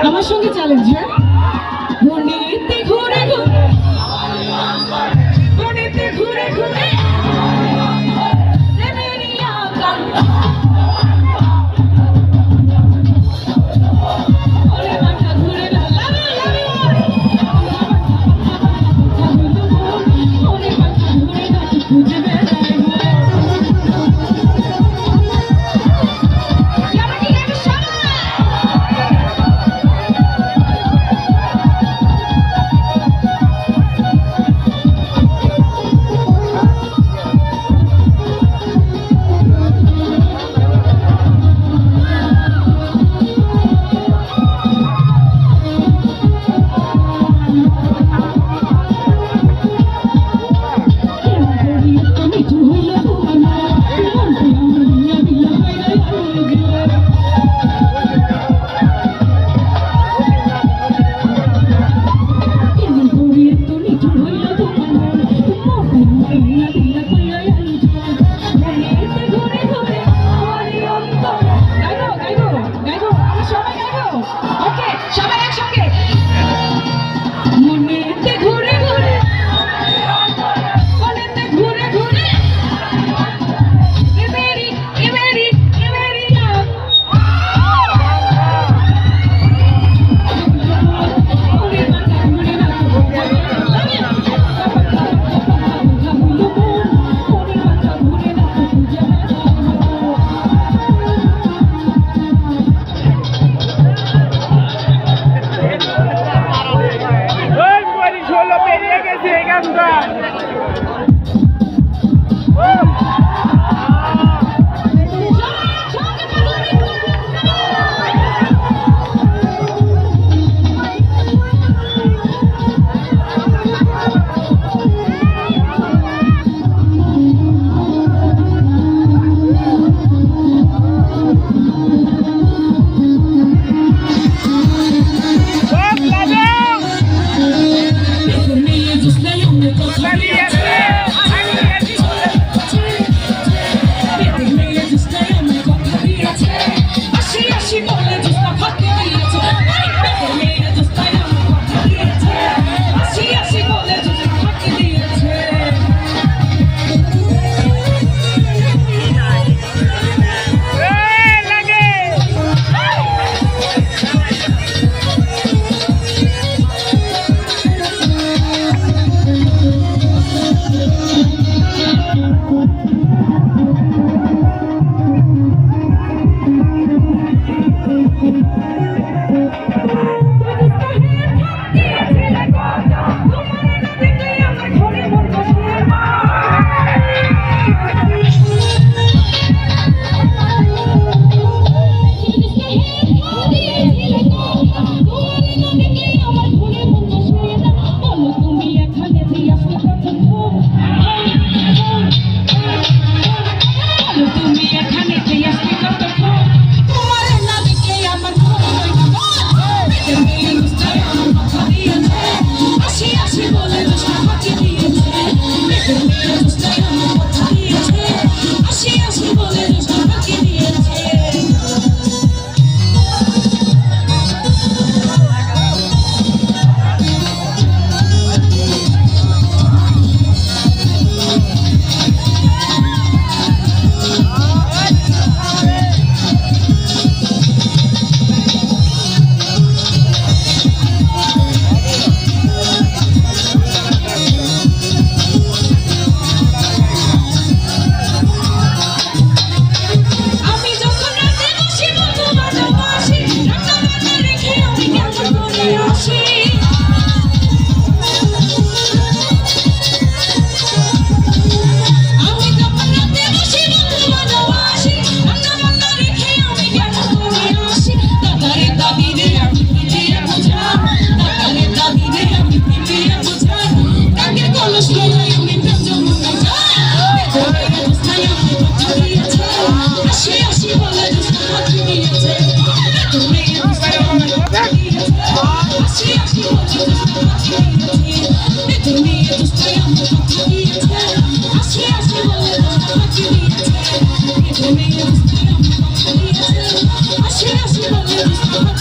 আমার সঙ্গে চ্যালেঞ্জ হ্যাঁ বনিতে ঘুরে ঘুরে বনিতে ঘুরে ঘুরে রেমেরিয়া গান ওরে মাথা ঘুরে লামি লামি ওরে মাথা ঘুরে না খুঁজে বেড়াই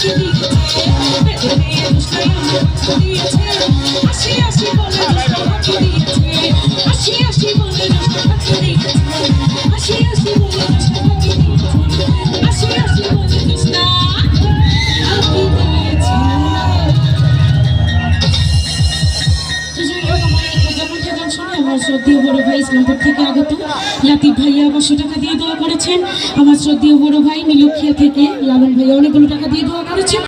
ফাঁকি দিয়েছে বেদনে দুষ্টাই আমার ফাঁকি দিয়েছে আসি আসি বলে দুষ্টা ফাঁকি দিয়েছে আসি আসি বলে দুষ্টা ফাঁকি দিয়েছে আসি আসি বলে দুষ্টা ফাঁকি দিয়েছে আসি আসি বলে দুষ্টা ফাঁকি দিয়েছে। আমার শ্রদ্ধেয় বড় ভাই ইসলামপুর থেকে আগত লাতিফ ভাইয়া 500 টাকা দিয়ে দোয়া করেছেন। আমার শ্রদ্ধেয় বড় ভাই নীলক্ষিয়া থেকে লালন ভাইয়া অনেকগুলো টাকা দিয়ে দোয়া করেছেন।